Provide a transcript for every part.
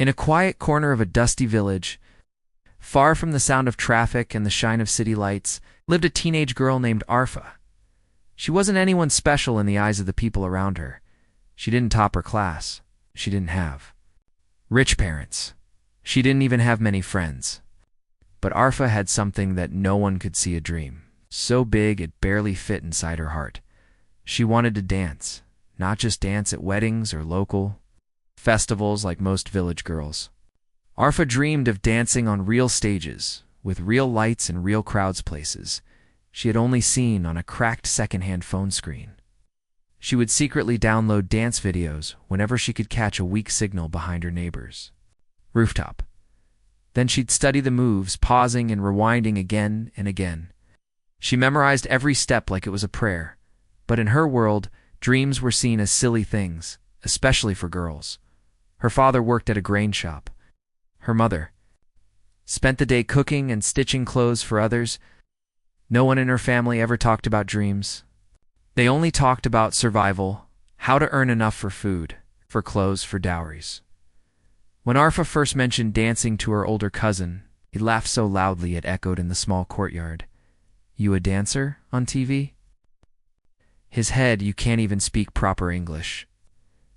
In a quiet corner of a dusty village, far from the sound of traffic and the shine of city lights, lived a teenage girl named Arfa. She wasn't anyone special in the eyes of the people around her. She didn't top her class. She didn't have rich parents. She didn't even have many friends. But Arfa had something that no one could see: a dream, so big it barely fit inside her heart. She wanted to dance, not just dance at weddings or local festivals like most village girls. Arfa dreamed of dancing on real stages, with real lights and real crowds, places she had only seen on a cracked secondhand phone screen. She would secretly download dance videos whenever she could catch a weak signal behind her neighbor's rooftop. Then she'd study the moves, pausing and rewinding again and again. She memorized every step like it was a prayer. But in her world, dreams were seen as silly things, especially for girls. Her father worked at a grain shop. Her mother spent the day cooking and stitching clothes for others. No one in her family ever talked about dreams. They only talked about survival, how to earn enough for food, for clothes, for dowries. When Arfa first mentioned dancing to her older cousin, he laughed so loudly it echoed in the small courtyard. "You a dancer on TV?" His head, "You can't even speak proper English.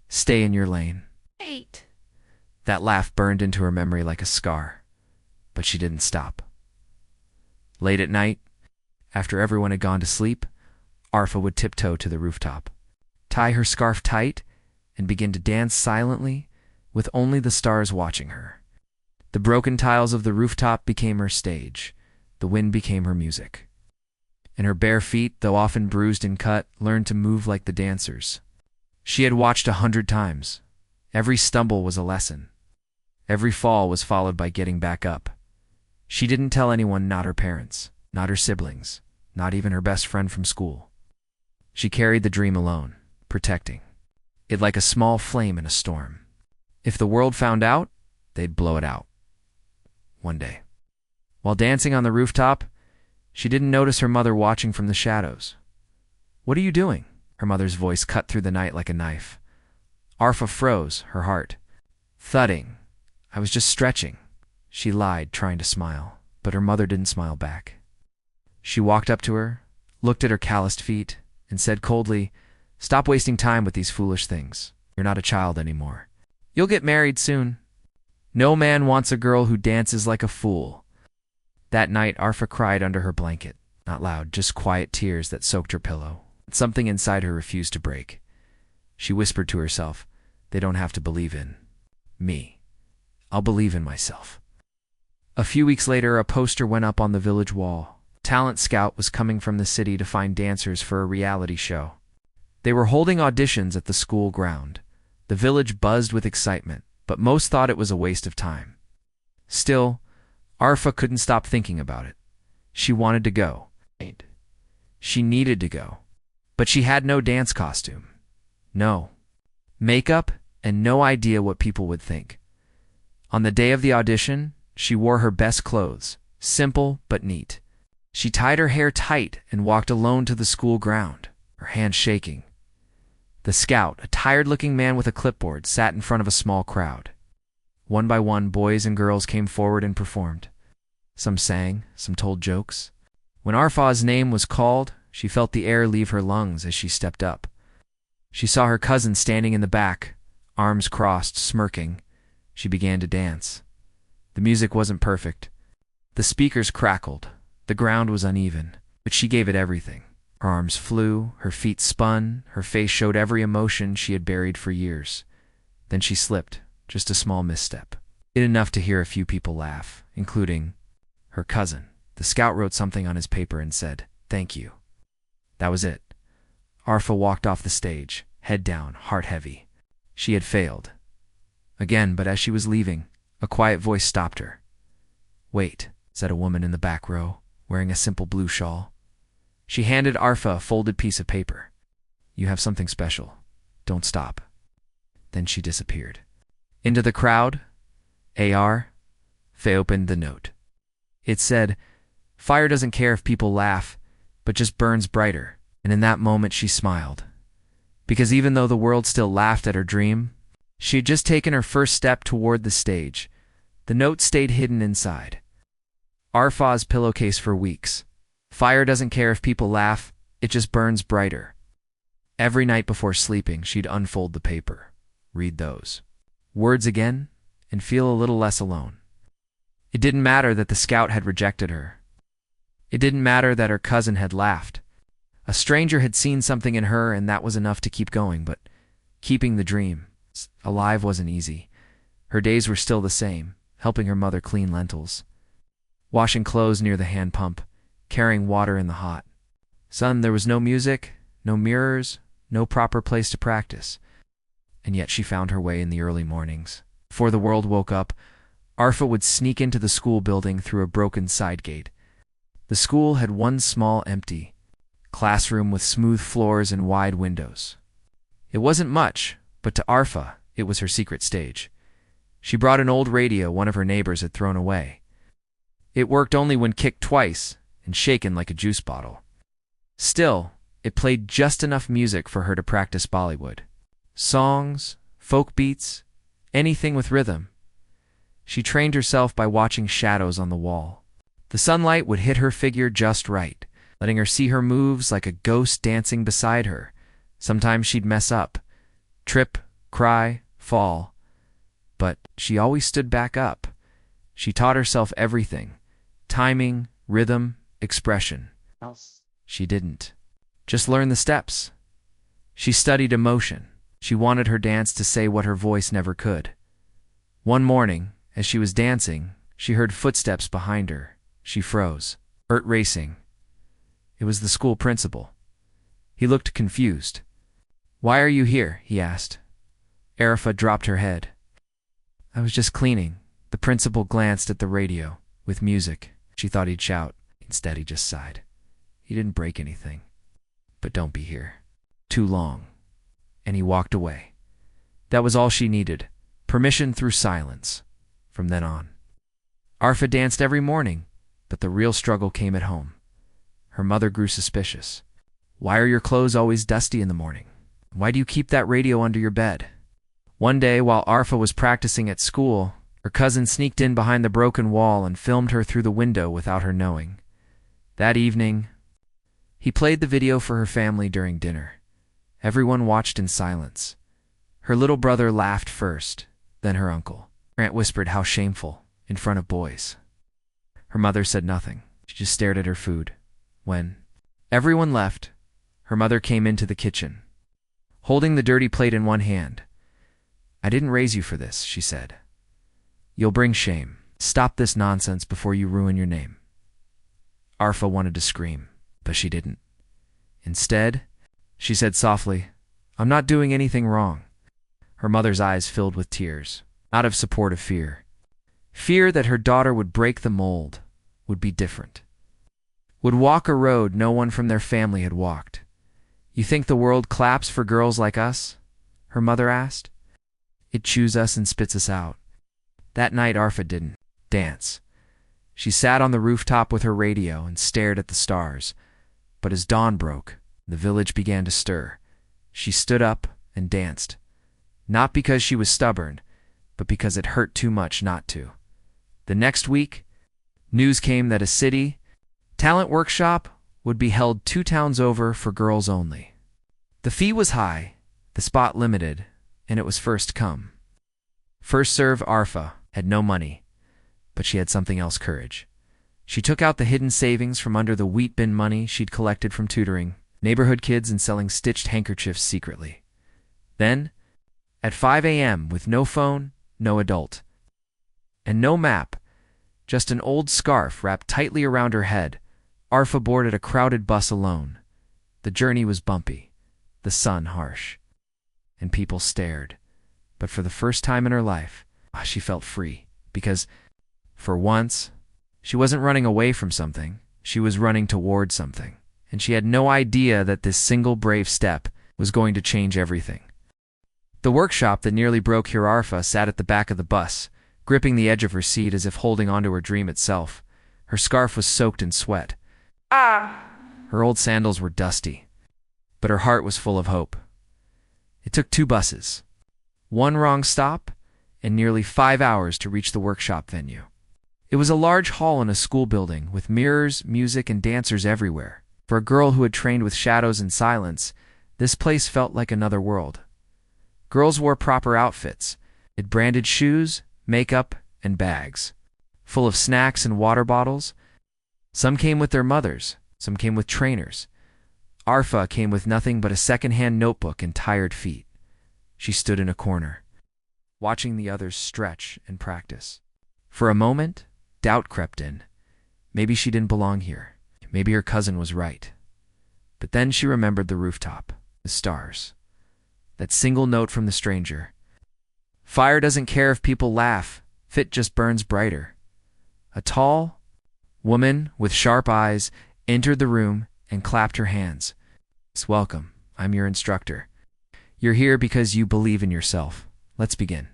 Stay in your lane." 8. That laugh burned into her memory like a scar, but she didn't stop. Late at night, after everyone had gone to sleep, Arfa would tiptoe to the rooftop, tie her scarf tight, and begin to dance silently, with only the stars watching her. The broken tiles of the rooftop became her stage. The wind became her music. And her bare feet, though often bruised and cut, learned to move like the dancers. She had watched 100 times. Every stumble was a lesson. Every fall was followed by getting back up. She didn't tell anyone, not her parents, not her siblings, not even her best friend from school. She carried the dream alone, protecting it like a small flame in a storm. If the world found out, they'd blow it out. One day, while dancing on the rooftop, she didn't notice her mother watching from the shadows. "What are you doing?" Her mother's voice cut through the night like a knife. Arfa froze, her heart thudding. "I was just stretching," she lied, trying to smile, but her mother didn't smile back. She walked up to her, looked at her calloused feet, and said coldly, "Stop wasting time with these foolish things. You're not a child anymore. You'll get married soon. No man wants a girl who dances like a fool." That night, Arfa cried under her blanket, not loud, just quiet tears that soaked her pillow. Something inside her refused to break. She whispered to herself, "They don't have to believe in me. I'll believe in myself." A few weeks later, a poster went up on the village wall. Talent Scout was coming from the city to find dancers for a reality show. They were holding auditions at the school ground. The village buzzed with excitement, but most thought it was a waste of time. Still, Arfa couldn't stop thinking about it. She wanted to go. She needed to go. But she had no dance costume. No makeup, and no idea what people would think. On the day of the audition, she wore her best clothes, simple but neat. She tied her hair tight and walked alone to the school ground, her hands shaking. The scout, a tired-looking man with a clipboard, sat in front of a small crowd. One by one, boys and girls came forward and performed. Some sang, some told jokes. When Arfa's name was called, she felt the air leave her lungs as she stepped up. She saw her cousin standing in the back, arms crossed, smirking. She began to dance. The music wasn't perfect. The speakers crackled. The ground was uneven, but she gave it everything. Her arms flew, her feet spun, her face showed every emotion she had buried for years. Then she slipped, just a small misstep. Enough to hear a few people laugh, including her cousin. The scout wrote something on his paper and said, "Thank you." That was it. Arfa walked off the stage, head down, heart heavy. She had failed. Again, but as she was leaving, a quiet voice stopped her. "Wait," said a woman in the back row, wearing a simple blue shawl. She handed Arfa a folded piece of paper. "You have something special. Don't stop." Then she disappeared. Into the crowd, Faye opened the note. It said, "Fire doesn't care if people laugh, but just burns brighter." And in that moment she smiled. Because even though the world still laughed at her dream, She had just taken her first step toward the stage. The note stayed hidden inside Arfa's pillowcase for weeks. Fire doesn't care if people laugh, it just burns brighter. Every night before sleeping, she'd unfold the paper, read those words again, and feel a little less alone. It didn't matter that the scout had rejected her. It didn't matter that her cousin had laughed. A stranger had seen something in her, and that was enough to keep going, but keeping the dream alive wasn't easy. Her days were still the same, helping her mother clean lentils, washing clothes near the hand pump, carrying water in the hot sun. There was no music, no mirrors, no proper place to practice. And yet she found her way in the early mornings. Before the world woke up, Arfa would sneak into the school building through a broken side gate. The school had one small, empty classroom with smooth floors and wide windows. It wasn't much, but to Arfa, it was her secret stage. She brought an old radio one of her neighbors had thrown away. It worked only when kicked twice and shaken like a juice bottle. Still, it played just enough music for her to practice Bollywood. Songs, folk beats, anything with rhythm. She trained herself by watching shadows on the wall. The sunlight would hit her figure just right, letting her see her moves like a ghost dancing beside her. Sometimes she'd mess up, trip, cry, fall. But she always stood back up. She taught herself everything: timing, rhythm, expression. She didn't just learn the steps. She studied emotion. She wanted her dance to say what her voice never could. One morning, as she was dancing, she heard footsteps behind her. She froze, heart racing. It was the school principal. He looked confused. "Why are you here?" he asked. Arfa dropped her head. "I was just cleaning." The principal glanced at the radio. With music, she thought he'd shout. Instead, he just sighed. He didn't break anything. "But don't be here too long." And he walked away. That was all she needed. Permission through silence. From then on, Arfa danced every morning, but the real struggle came at home. Her mother grew suspicious. "Why are your clothes always dusty in the morning? Why do you keep that radio under your bed?" One day, while Arfa was practicing at school, her cousin sneaked in behind the broken wall and filmed her through the window without her knowing. That evening, he played the video for her family during dinner. Everyone watched in silence. Her little brother laughed first, then her uncle. Grant whispered, "How shameful," in front of boys. Her mother said nothing. She just stared at her food. When everyone left, her mother came into the kitchen, holding the dirty plate in one hand. "I didn't raise you for this," she said. "You'll bring shame. Stop this nonsense before you ruin your name." Arfa wanted to scream, but she didn't. Instead, she said softly, "I'm not doing anything wrong." Her mother's eyes filled with tears, out of support of fear. Fear that her daughter would break the mold, would be different, would walk a road no one from their family had walked. "You think the world claps for girls like us?" her mother asked. "It chews us and spits us out." That night, Arfa didn't dance. She sat on the rooftop with her radio and stared at the stars. But as dawn broke, the village began to stir. She stood up and danced. Not because she was stubborn, but because it hurt too much not to. The next week, news came that a city talent workshop would be held 2 towns over for girls only. The fee was high, the spot limited, and it was first come. First serve. Arfa had no money, but she had something else: courage. She took out the hidden savings from under the wheat bin money she'd collected from tutoring neighborhood kids and selling stitched handkerchiefs secretly. Then, at 5 a.m., with no phone, no adult, and no map, just an old scarf wrapped tightly around her head, Arfa boarded a crowded bus alone. The journey was bumpy, the sun harsh, and people stared. But for the first time in her life, she felt free, because, for once, she wasn't running away from something, she was running toward something. And she had no idea that this single brave step was going to change everything. The workshop that nearly broke Arfa sat at the back of the bus, gripping the edge of her seat as if holding onto her dream itself. Her scarf was soaked in sweat. Her old sandals were dusty, but her heart was full of hope. It took 2 buses. One wrong stop, and nearly 5 hours to reach the workshop venue. It was a large hall in a school building, with mirrors, music, and dancers everywhere. For a girl who had trained with shadows and silence, this place felt like another world. Girls wore proper outfits. It branded shoes, makeup, and bags, full of snacks and water bottles. Some came with their mothers, some came with trainers. Arfa came with nothing but a second-hand notebook and tired feet. She stood in a corner, watching the others stretch and practice. For a moment, doubt crept in. Maybe she didn't belong here. Maybe her cousin was right. But then she remembered the rooftop, the stars, that single note from the stranger. Fire doesn't care if people laugh, fit just burns brighter. A tall woman with sharp eyes entered the room and clapped her hands. Welcome, I'm your instructor. You're here because you believe in yourself. Let's begin.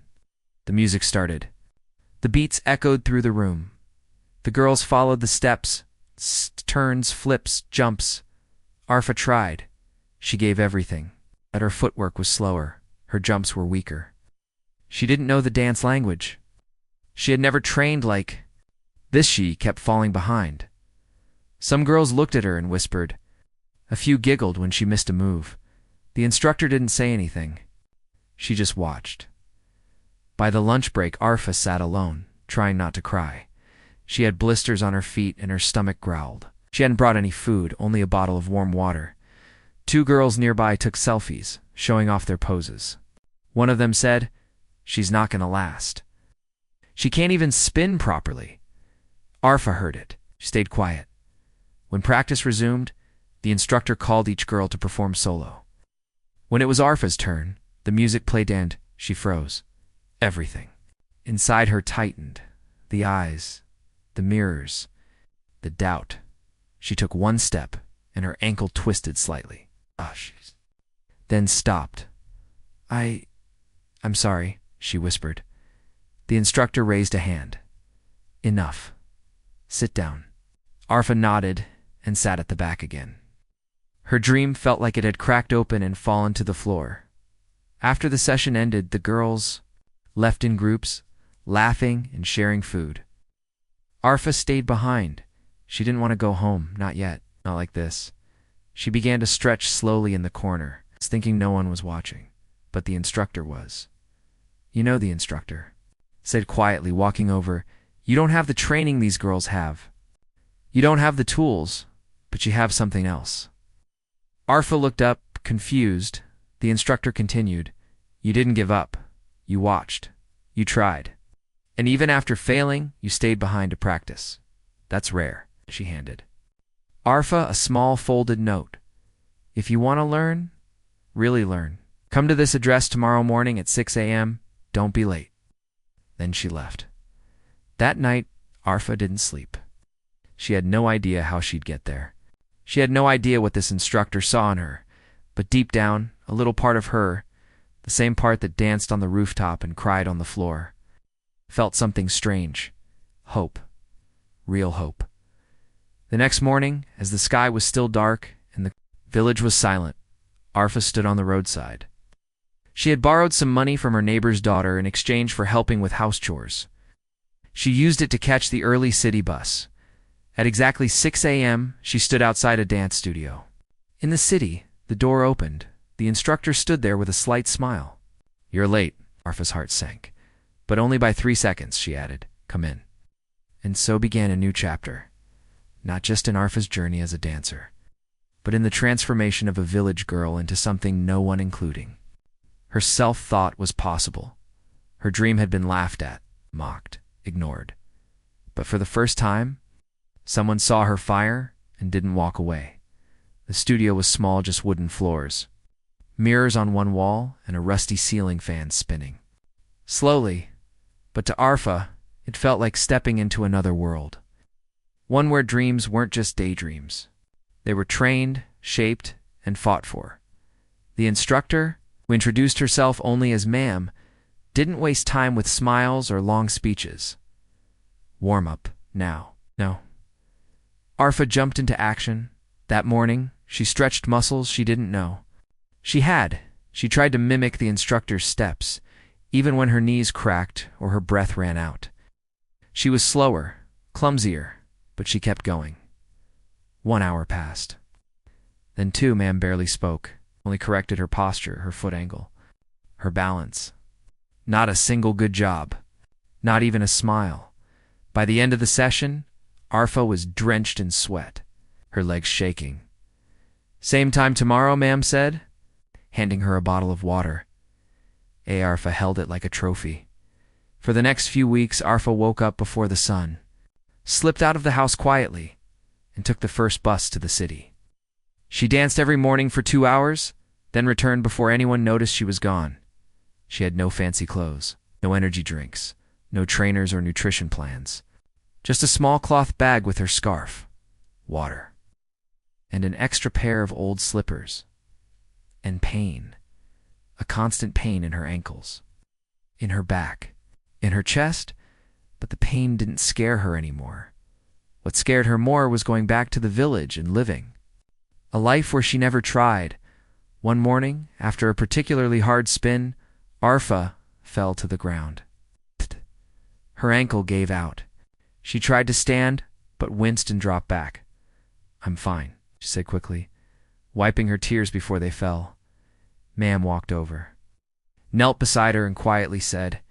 The music started. The beats echoed through the room. The girls followed the steps, turns, flips, jumps. Arfa tried. She gave everything, but her footwork was slower. Her jumps were weaker. She didn't know the dance language. She had never trained like this. She kept falling behind. Some girls looked at her and whispered. A few giggled when she missed a move. The instructor didn't say anything. She just watched. By the lunch break, Arfa sat alone, trying not to cry. She had blisters on her feet and her stomach growled. She hadn't brought any food, only a bottle of warm water. 2 girls nearby took selfies, showing off their poses. One of them said, "She's not going to last. She can't even spin properly." Arfa heard it. She stayed quiet. When practice resumed, the instructor called each girl to perform solo. When it was Arfa's turn, the music played and she froze. Everything inside her tightened. The eyes, the mirrors, the doubt. She took one step, and her ankle twisted slightly. Then stopped. I'm sorry, she whispered. The instructor raised a hand. Enough. Sit down. Arfa nodded and sat at the back again. Her dream felt like it had cracked open and fallen to the floor. After the session ended, the girls left in groups, laughing and sharing food. Arfa stayed behind. She didn't want to go home, not yet, not like this. She began to stretch slowly in the corner, thinking no one was watching, but the instructor was. "You know the instructor," said quietly, walking over. "You don't have the training these girls have. You don't have the tools, but you have something else." Arfa looked up, confused. The instructor continued. "You didn't give up. You watched. You tried. And even after failing, you stayed behind to practice. That's rare," she handed Arfa a small folded note. "If you want to learn, really learn, come to this address tomorrow morning at 6 a.m. Don't be late." Then she left. That night, Arfa didn't sleep. She had no idea how she'd get there. She had no idea what this instructor saw in her, but deep down, a little part of her, the same part that danced on the rooftop and cried on the floor, felt something strange. Hope. Real hope. The next morning, as the sky was still dark and the village was silent, Arfa stood on the roadside. She had borrowed some money from her neighbor's daughter in exchange for helping with house chores. She used it to catch the early city bus. At exactly 6 a.m., she stood outside a dance studio. In the city, the door opened. The instructor stood there with a slight smile. "You're late," Arfa's heart sank. "But only by 3 seconds," she added. "Come in." And so began a new chapter. Not just in Arfa's journey as a dancer, but in the transformation of a village girl into something no one including. Her self-thought was possible. Her dream had been laughed at, mocked, ignored. But for the first time, someone saw her fire and didn't walk away. The studio was small, just wooden floors, mirrors on one wall, and a rusty ceiling fan spinning. Slowly, but to Arfa, it felt like stepping into another world. One where dreams weren't just daydreams. They were trained, shaped, and fought for. The instructor, who introduced herself only as ma'am, didn't waste time with smiles or long speeches. "Warm up, now." No. Arfa jumped into action. That morning, she stretched muscles she didn't know. She tried to mimic the instructor's steps. even when her knees cracked or her breath ran out. She was slower, clumsier, but she kept going. 1 hour passed. Then 2. Ma'am barely spoke, only corrected her posture, her foot angle, her balance. Not a single good job. Not even a smile. By the end of the session, Arfa was drenched in sweat, her legs shaking. "Same time tomorrow," Ma'am said, handing her a bottle of water. Arfa held it like a trophy. For the next few weeks, Arfa woke up before the sun, slipped out of the house quietly, and took the first bus to the city. She danced every morning for 2 hours, then returned before anyone noticed she was gone. She had no fancy clothes, no energy drinks, no trainers or nutrition plans. Just a small cloth bag with her scarf, water, and an extra pair of old slippers. And pain. A constant pain in her ankles, in her back, in her chest, but the pain didn't scare her anymore. What scared her more was going back to the village and living. A life where she never tried. One morning, after a particularly hard spin, Arfa fell to the ground. Her ankle gave out. She tried to stand, but winced and dropped back. "I'm fine," she said quickly, wiping her tears before they fell. Ma'am walked over, knelt beside her and quietly said,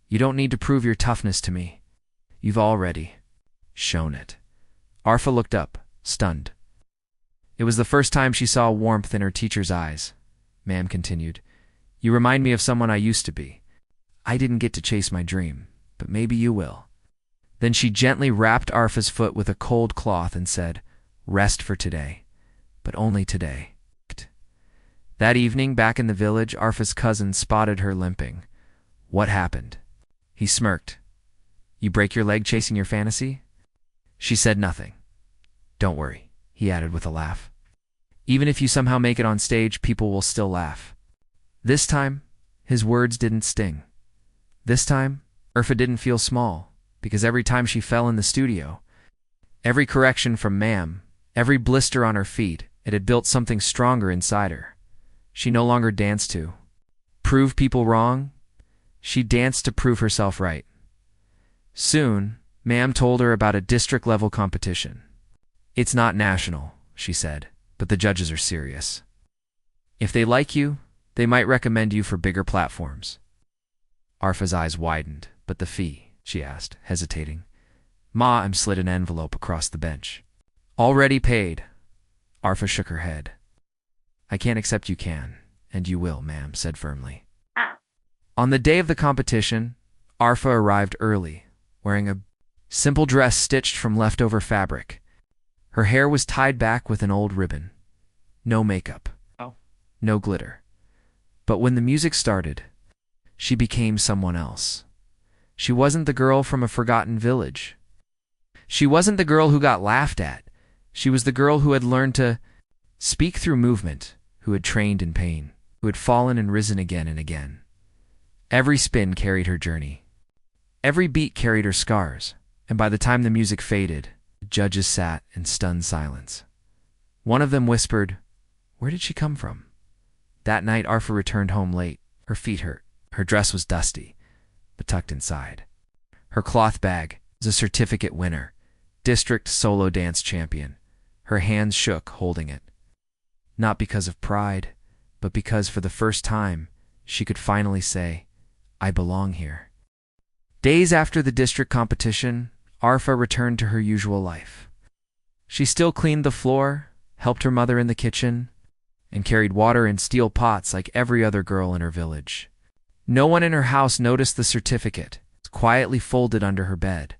"You don't need to prove your toughness to me. You've already shown it." Arfa looked up, stunned. It was the first time she saw warmth in her teacher's eyes. Ma'am continued, "You remind me of someone I used to be. I didn't get to chase my dream, but maybe you will." Then she gently wrapped Arfa's foot with a cold cloth and said, "Rest for today, but only today." That evening, back in the village, Arfa's cousin spotted her limping. "What happened?" He smirked. "You break your leg chasing your fantasy?" She said nothing. "Don't worry," he added with a laugh. "Even if you somehow make it on stage, people will still laugh." This time, his words didn't sting. This time, Arfa didn't feel small, because every time she fell in the studio, every correction from Ma'am, every blister on her feet, it had built something stronger inside her. She no longer danced to prove people wrong. She danced to prove herself right. Soon, Ma'am told her about a district-level competition. "It's not national," she said, "but the judges are serious. If they like you, they might recommend you for bigger platforms." Arfa's eyes widened. "But the fee?" she asked, hesitating. Ma'am slid an envelope across the bench. "Already paid." Arfa shook her head. "I can't accept you can, and you will," Ma'am said firmly. On the day of the competition, Arfa arrived early, wearing a simple dress stitched from leftover fabric. Her hair was tied back with an old ribbon. No makeup. No glitter. But when the music started, she became someone else. She wasn't the girl from a forgotten village. She wasn't the girl who got laughed at. She was the girl who had learned to speak through movement, who had trained in pain, who had fallen and risen again and again. Every spin carried her journey. Every beat carried her scars, and by the time the music faded, the judges sat in stunned silence. One of them whispered, "Where did she come from?" That night, Arfa returned home late. Her feet hurt. Her dress was dusty, but tucked inside. Her cloth bag was a certificate winner, district solo dance champion. Her hands shook holding it. Not because of pride, but because for the first time, she could finally say, "I belong here." Days after the district competition, Arfa returned to her usual life. She still cleaned the floor, helped her mother in the kitchen, and carried water in steel pots like every other girl in her village. No one in her house noticed the certificate, quietly folded under her bed,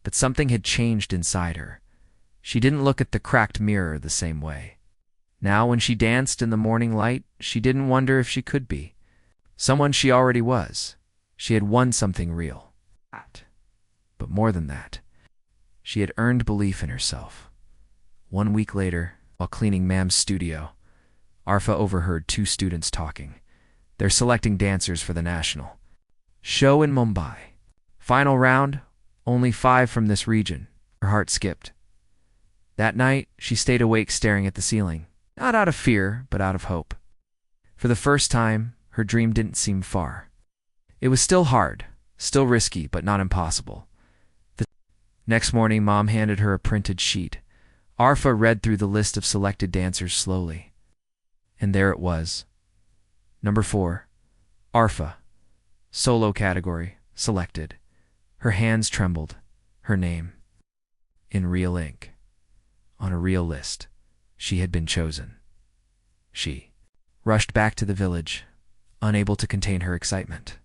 but something had changed inside her. She didn't look at the cracked mirror the same way. Now, when she danced in the morning light, she didn't wonder if she could be someone she already was. She had won something real. But more than that, she had earned belief in herself. 1 week later, while cleaning Ma'am's studio, Arfa overheard 2 students talking. They're selecting dancers for the national show in Mumbai. Final round, only 5 from this region. Her heart skipped. That night, she stayed awake staring at the ceiling. Not out of fear, but out of hope. For the first time, her dream didn't seem far. It was still hard, still risky, but not impossible. The next morning, Mom handed her a printed sheet. Arfa read through the list of selected dancers slowly. And there it was. Number 4. Arfa. Solo category. Selected. Her hands trembled. Her name. In real ink. On a real list. She had been chosen. She rushed back to the village, unable to contain her excitement.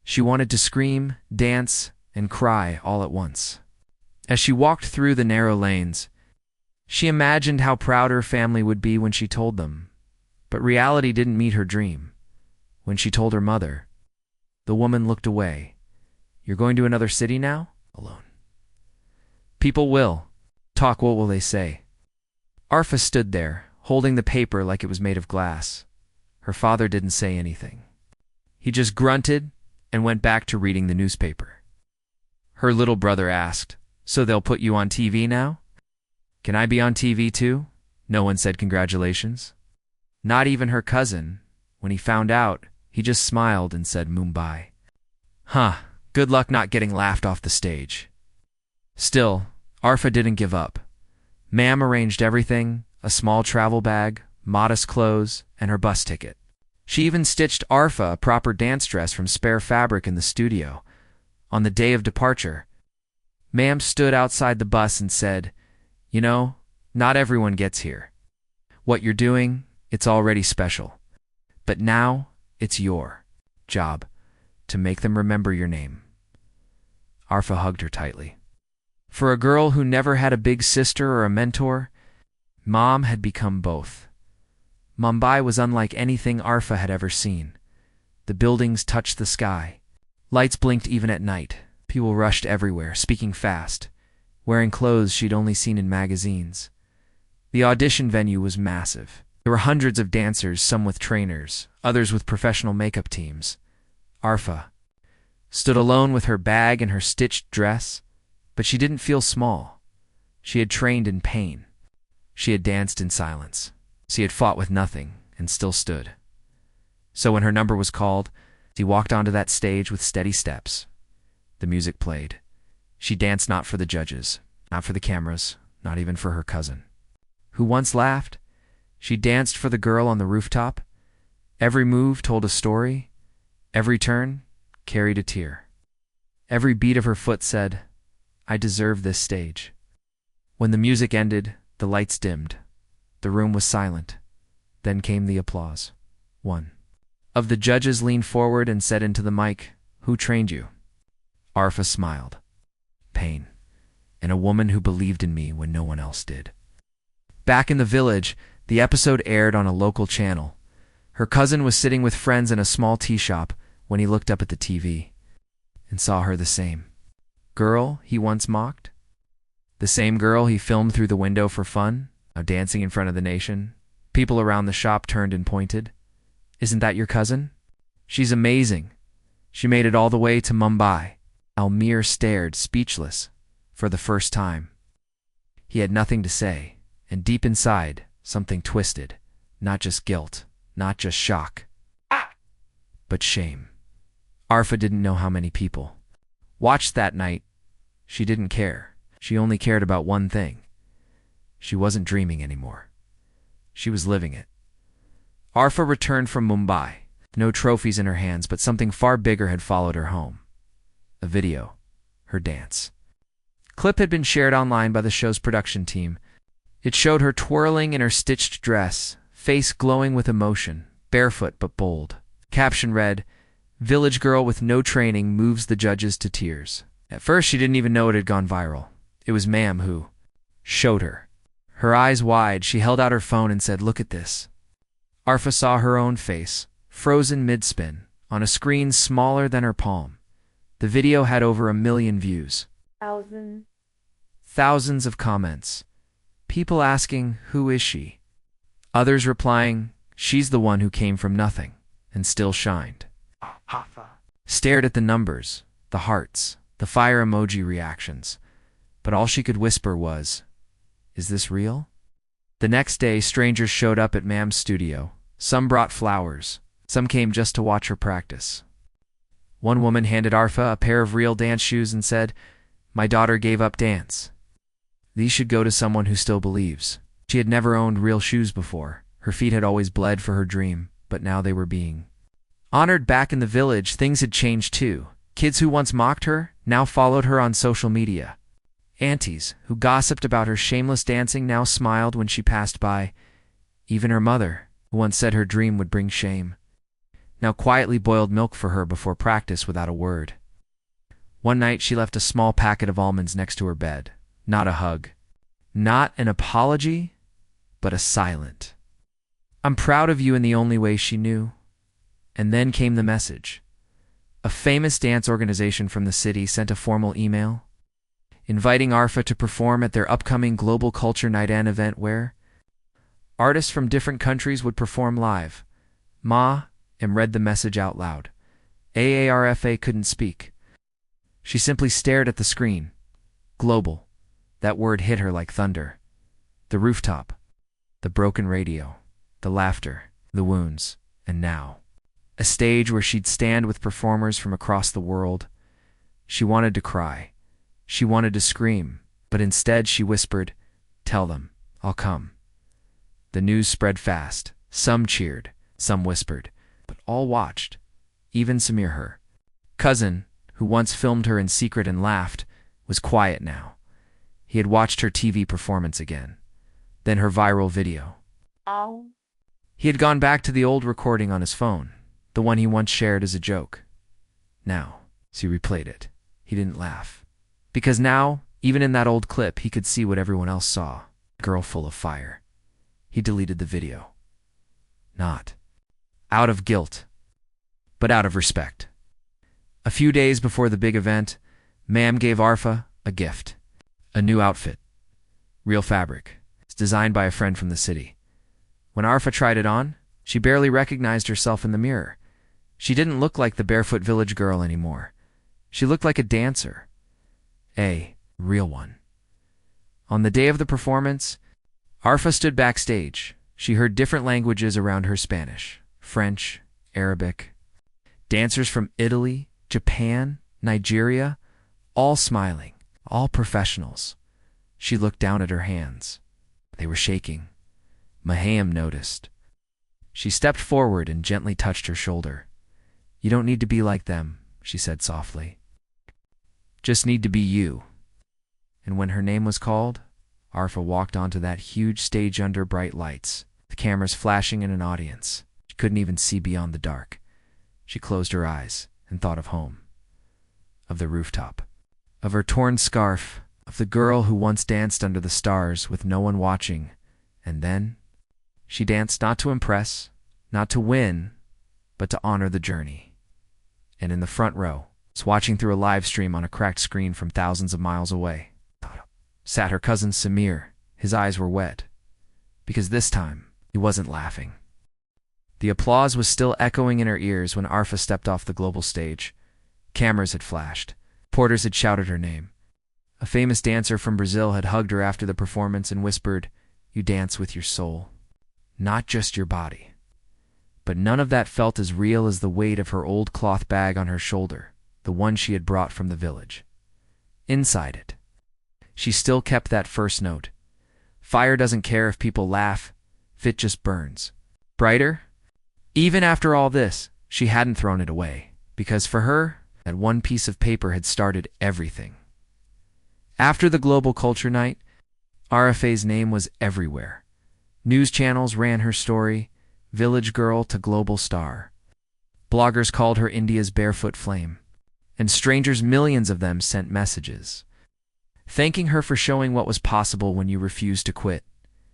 She wanted to scream, dance, and cry all at once. As she walked through the narrow lanes, she imagined how proud her family would be when she told them. But reality didn't meet her dream. When she told her mother, the woman looked away. "You're going to another city now?" Alone. "People will talk. What will they say?" Arfa stood there, holding the paper like it was made of glass. Her father didn't say anything. He just grunted and went back to reading the newspaper. Her little brother asked, "So they'll put you on TV now?" "Can I be on TV too?" No one said congratulations. Not even her cousin. When he found out, he just smiled and said Mumbai. Good luck not getting laughed off the stage. Still, Arfa didn't give up. Ma'am arranged everything, a small travel bag, modest clothes, and her bus ticket. She even stitched Arfa a proper dance dress from spare fabric in the studio. On the day of departure, Ma'am stood outside the bus and said, "You know, not everyone gets here. What you're doing, it's already special. But now, it's your job to make them remember your name." Arfa hugged her tightly. For a girl who never had a big sister or a mentor, Mom had become both. Mumbai was unlike anything Arfa had ever seen. The buildings touched the sky. Lights blinked even at night. People rushed everywhere, speaking fast, wearing clothes she'd only seen in magazines. The audition venue was massive. There were hundreds of dancers, some with trainers, others with professional makeup teams. Arfa stood alone with her bag and her stitched dress, but she didn't feel small. She had trained in pain. She had danced in silence. She had fought with nothing and still stood. So when her number was called, she walked onto that stage with steady steps. The music played. She danced not for the judges, not for the cameras, not even for her cousin, who once laughed. She danced for the girl on the rooftop. Every move told a story. Every turn carried a tear. Every beat of her foot said, "I deserve this stage." When the music ended, the lights dimmed. The room was silent. Then came the applause. One of the judges leaned forward and said into the mic, "Who trained you?" Arfa smiled. "Pain. And a woman who believed in me when no one else did." Back in the village, the episode aired on a local channel. Her cousin was sitting with friends in a small tea shop when he looked up at the TV and saw her, the same girl he once mocked. The same girl he filmed through the window for fun, now dancing in front of the nation. People around the shop turned and pointed. "Isn't that your cousin? She's amazing. She made it all the way to Mumbai." Almir stared, speechless, for the first time. He had nothing to say, and deep inside, something twisted. Not just guilt, not just shock, but shame. Arfa didn't know how many people watched that night. She didn't care. She only cared about one thing. She wasn't dreaming anymore. She was living it. Arfa returned from Mumbai. No trophies in her hands, but something far bigger had followed her home. A video. Her dance. Clip had been shared online by the show's production team. It showed her twirling in her stitched dress, face glowing with emotion, barefoot but bold. Caption read, "Village girl with no training moves the judges to tears." At first, she didn't even know it had gone viral. It was Ma'am who showed her. Her eyes wide, she held out her phone and said, "Look at this." Arfa saw her own face, frozen mid-spin, on a screen smaller than her palm. The video had over 1 million views. Thousands of comments. People asking, "Who is she?" Others replying, "She's the one who came from nothing and still shined." Stared at the numbers, the hearts, the fire emoji reactions, but all she could whisper was, "Is this real?" The next day, strangers showed up at Ma'am's studio. Some brought flowers. Some came just to watch her practice. One woman handed Arfa a pair of real dance shoes and said, "My daughter gave up dance. These should go to someone who still believes." She had never owned real shoes before. Her feet had always bled for her dream, but now they were being honored. Back in the village, things had changed too. Kids who once mocked her now followed her on social media. Aunties who gossiped about her shameless dancing now smiled when she passed by. Even her mother, who once said her dream would bring shame, now quietly boiled milk for her before practice without a word. One night she left a small packet of almonds next to her bed. Not a hug. Not an apology, but a silent, "I'm proud of you," in the only way she knew. And then came the message. A famous dance organization from the city sent a formal email inviting Arfa to perform at their upcoming Global Culture Night An event where artists from different countries would perform live. Ma read the message out loud. Aarfa couldn't speak. She simply stared at the screen. Global. That word hit her like thunder. The rooftop, the broken radio, the laughter, the wounds, and now a stage where she'd stand with performers from across the world. She wanted to cry. She wanted to scream, but instead she whispered, "Tell them, I'll come." The news spread fast. Some cheered, some whispered, but all watched. Even Samir, her cousin, who once filmed her in secret and laughed, was quiet now. He had watched her TV performance again, then her viral video. He had gone back to the old recording on his phone, the one he once shared as a joke. Now, as he replayed it, he didn't laugh. Because now, even in that old clip, he could see what everyone else saw. A girl full of fire. He deleted the video. Not out of guilt, but out of respect. A few days before the big event, Mam gave Arfa a gift. A new outfit. Real fabric. It's designed by a friend from the city. When Arfa tried it on, she barely recognized herself in the mirror. She didn't look like the barefoot village girl anymore. She looked like a dancer. A real one. On the day of the performance, Arfa stood backstage. She heard different languages around her: Spanish, French, Arabic. Dancers from Italy, Japan, Nigeria, all smiling, all professionals. She looked down at her hands. They were shaking. Maham noticed. She stepped forward and gently touched her shoulder. "You don't need to be like them," she said softly. "Just need to be you." And when her name was called, Arfa walked onto that huge stage under bright lights, the cameras flashing in an audience. She couldn't even see beyond the dark. She closed her eyes and thought of home, of the rooftop, of her torn scarf, of the girl who once danced under the stars with no one watching. And then she danced not to impress, not to win, but to honor the journey. And in the front row, watching through a live stream on a cracked screen from thousands of miles away, sat her cousin Samir. His eyes were wet, because this time he wasn't laughing. The applause was still echoing in her ears when Arfa stepped off the global stage. Cameras had flashed. Porters had shouted her name. A famous dancer from Brazil had hugged her after the performance and whispered, "You dance with your soul, not just your body." But none of that felt as real as the weight of her old cloth bag on her shoulder, the one she had brought from the village. Inside it, she still kept that first note. Fire doesn't care if people laugh, if it just burns. Brighter? Even after all this, she hadn't thrown it away, because for her, that one piece of paper had started everything. After the Global Culture Night, Arafa's name was everywhere. News channels ran her story, village girl to global star. Bloggers called her India's barefoot flame. And strangers, millions of them, sent messages thanking her for showing what was possible when you refused to quit.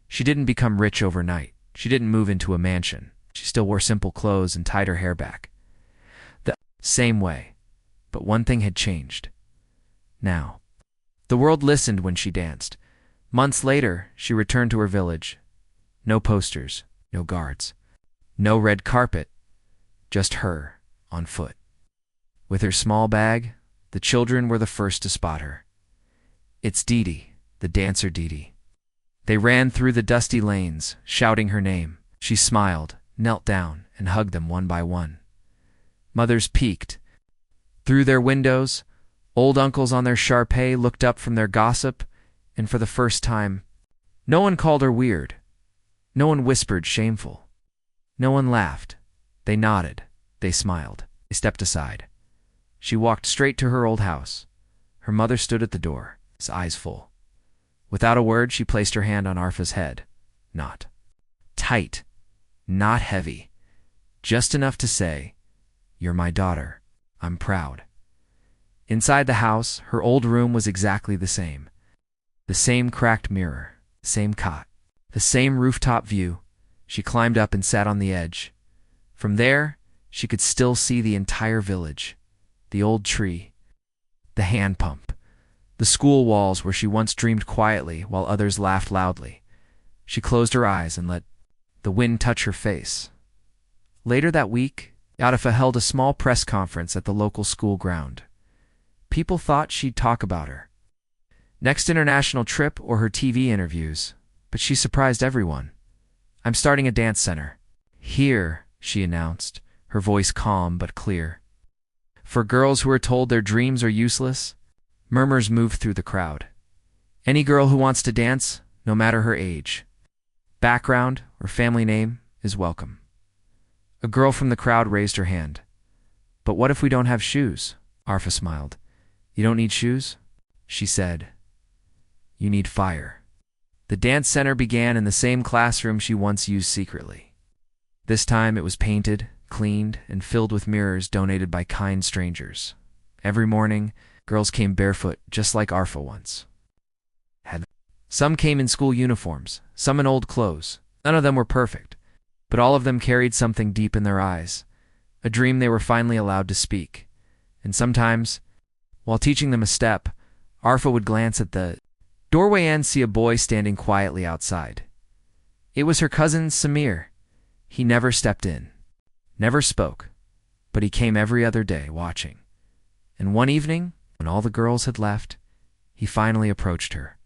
She didn't become rich overnight. She didn't move into a mansion. She still wore simple clothes and tied her hair back the same way. But one thing had changed. Now, the world listened when she danced. Months later, she returned to her village. No posters, no guards, no red carpet, just her on foot. With her small bag, the children were the first to spot her. "It's Didi, the dancer Didi." They ran through the dusty lanes, shouting her name. She smiled, knelt down, and hugged them one by one. Mothers peeked. Through their windows, old uncles on their Shar-Pei looked up from their gossip, and for the first time, no one called her weird. No one whispered shameful. No one laughed. They nodded. They smiled. They stepped aside. She walked straight to her old house. Her mother stood at the door, his eyes full. Without a word, she placed her hand on Arfa's head. Not tight, not heavy, just enough to say, "You're my daughter. I'm proud." Inside the house, her old room was exactly the same. The same cracked mirror, the same cot, the same rooftop view. She climbed up and sat on the edge. From there, she could still see the entire village, the old tree, the hand pump, the school walls where she once dreamed quietly while others laughed loudly. She closed her eyes and let the wind touch her face. Later that week, Arfa held a small press conference at the local school ground. People thought she'd talk about her next international trip or her TV interviews, but she surprised everyone. "I'm starting a dance center here," she announced, her voice calm but clear. "For girls who are told their dreams are useless." Murmurs moved through the crowd. "Any girl who wants to dance, no matter her age, background, or family name, is welcome." A girl from the crowd raised her hand. "But what if we don't have shoes?" Arfa smiled. "You don't need shoes?" she said. "You need fire." The dance center began in the same classroom she once used secretly. This time it was painted, cleaned, and filled with mirrors donated by kind strangers. Every morning, girls came barefoot, just like Arfa once. Some came in school uniforms, some in old clothes. None of them were perfect, but all of them carried something deep in their eyes, a dream they were finally allowed to speak. And sometimes, while teaching them a step, Arfa would glance at the doorway and see a boy standing quietly outside. It was her cousin Samir. He never stepped in, never spoke, but he came every other day watching. And one evening, when all the girls had left, he finally approached her.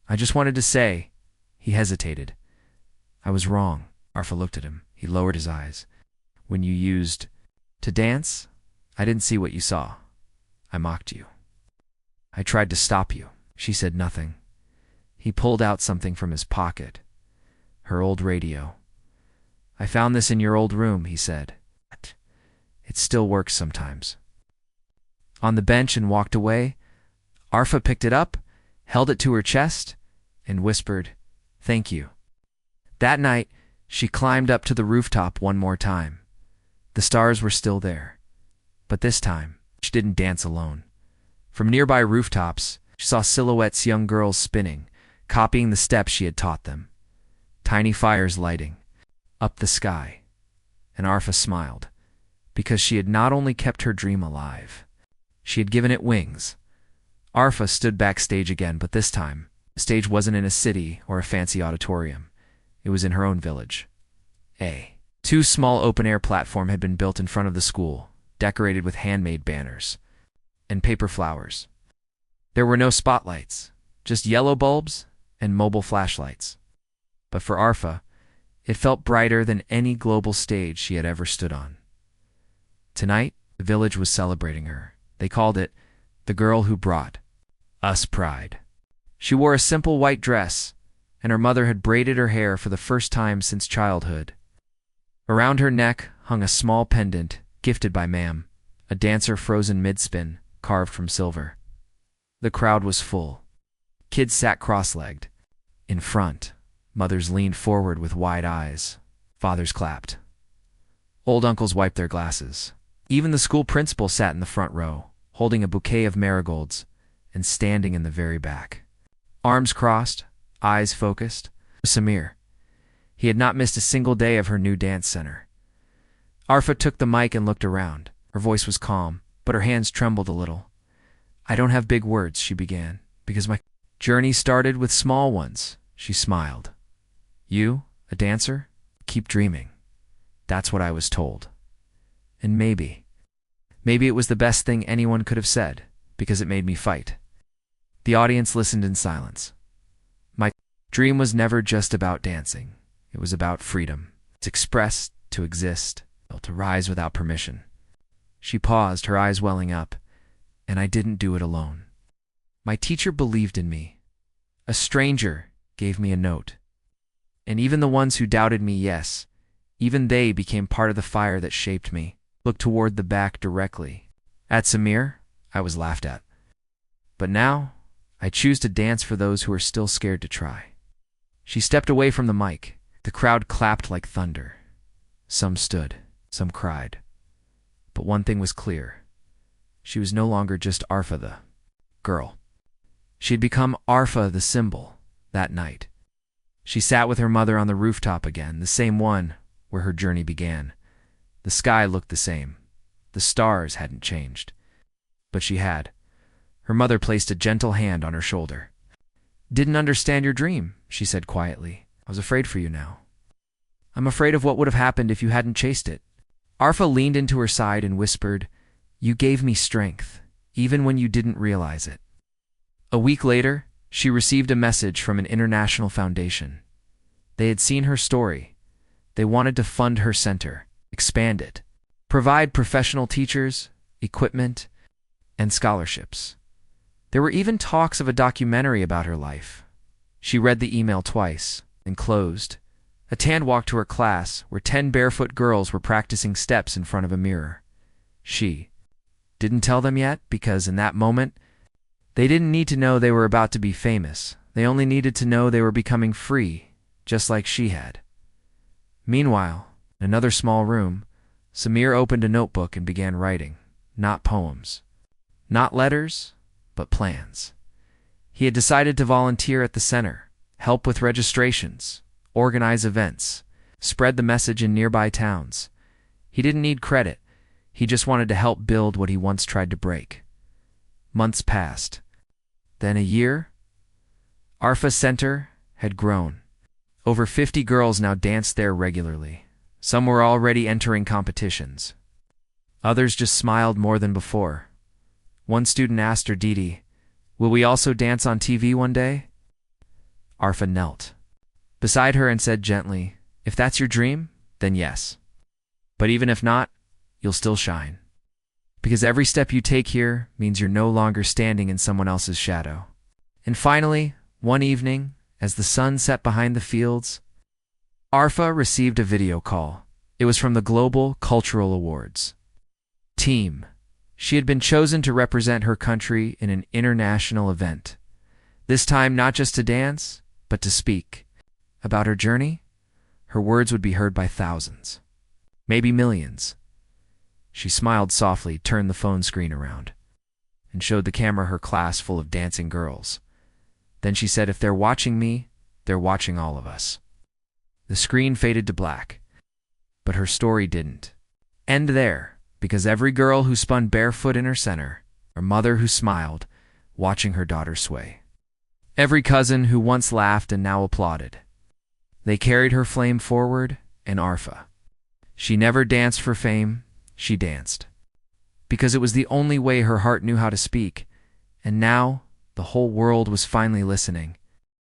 "I just wanted to say," he hesitated. "I was wrong." Arfa looked at him. He lowered his eyes. "When you used to dance, I didn't see what you saw. I mocked you. I tried to stop you." She said nothing. He pulled out something from his pocket. Her old radio. "I found this in your old room," he said. "It still works sometimes." On the bench and walked away, Arfa picked it up, held it to her chest, and whispered, "Thank you." That night, she climbed up to the rooftop one more time. The stars were still there. But this time, she didn't dance alone. From nearby rooftops, she saw silhouettes young girls spinning, copying the steps she had taught them. Tiny fires lighting up the sky. And Arfa smiled, because she had not only kept her dream alive, she had given it wings. Arfa stood backstage again, but this time, the stage wasn't in a city or a fancy auditorium. It was in her own village. Two small open-air platforms had been built in front of the school, decorated with handmade banners and paper flowers. There were no spotlights, just yellow bulbs and mobile flashlights. But for Arfa, it felt brighter than any global stage she had ever stood on. Tonight, the village was celebrating her. They called it the girl who brought us pride. She wore a simple white dress, and her mother had braided her hair for the first time since childhood. Around her neck hung a small pendant gifted by Ma'am, a dancer frozen mid-spin, carved from silver. The crowd was full. Kids sat cross-legged. In front, mothers leaned forward with wide eyes. Fathers clapped. Old uncles wiped their glasses. Even the school principal sat in the front row, holding a bouquet of marigolds, and standing in the very back. Arms crossed, eyes focused, Samir. He had not missed a single day of her new dance center. Arfa took the mic and looked around. Her voice was calm, but her hands trembled a little. "I don't have big words," she began, "because my journey started with small ones." She smiled. "You, a dancer? Keep dreaming." That's what I was told. And maybe it was the best thing anyone could have said, because it made me fight. The audience listened in silence. My dream was never just about dancing. It was about freedom. To express, to exist, to rise without permission. She paused, her eyes welling up. And I didn't do it alone. My teacher believed in me. A stranger gave me a note. And even the ones who doubted me, yes, even they became part of the fire that shaped me. Looked toward the back directly. At Samir, I was laughed at. But now, I choose to dance for those who are still scared to try. She stepped away from the mic. The crowd clapped like thunder. Some stood, some cried. But one thing was clear. She was no longer just Arfa the girl. She had become Arfa the symbol that night. She sat with her mother on the rooftop again, the same one where her journey began. The sky looked the same. The stars hadn't changed. But she had. Her mother placed a gentle hand on her shoulder. "Didn't understand your dream," she said quietly. "I was afraid for you now. I'm afraid of what would have happened if you hadn't chased it." Arfa leaned into her side and whispered, "You gave me strength, even when you didn't realize it." A week later, she received a message from an international foundation. They had seen her story. They wanted to fund her center, expand it, provide professional teachers, equipment, and scholarships. There were even talks of a documentary about her life. She read the email twice, and closed. A tan walked to her class, where 10 barefoot girls were practicing steps in front of a mirror. She didn't tell them yet, because in that moment, they didn't need to know they were about to be famous. They only needed to know they were becoming free, just like she had. Meanwhile, in another small room, Samir opened a notebook and began writing. Not poems. Not letters, but plans. He had decided to volunteer at the center, help with registrations, organize events, spread the message in nearby towns. He didn't need credit. He just wanted to help build what he once tried to break. Months passed. Then a year. Arfa Center had grown. Over 50 girls now danced there regularly. Some were already entering competitions. Others just smiled more than before. One student asked her, "Didi, will we also dance on TV one day?" Arfa knelt beside her and said gently, "If that's your dream, then yes. But even if not, you'll still shine. Because every step you take here means you're no longer standing in someone else's shadow." And finally, one evening, as the sun set behind the fields, Arfa received a video call. It was from the Global Cultural Awards team. She had been chosen to represent her country in an international event. This time not just to dance, but to speak. About her journey, her words would be heard by thousands, maybe millions. She smiled softly, turned the phone screen around, and showed the camera her class full of dancing girls. Then she said, "If they're watching me, they're watching all of us." The screen faded to black, but her story didn't end there, because every girl who spun barefoot in her center, a mother who smiled, watching her daughter sway. Every cousin who once laughed and now applauded. They carried her flame forward, and Arfa. She never danced for fame, she danced. Because it was the only way her heart knew how to speak, and now the whole world was finally listening.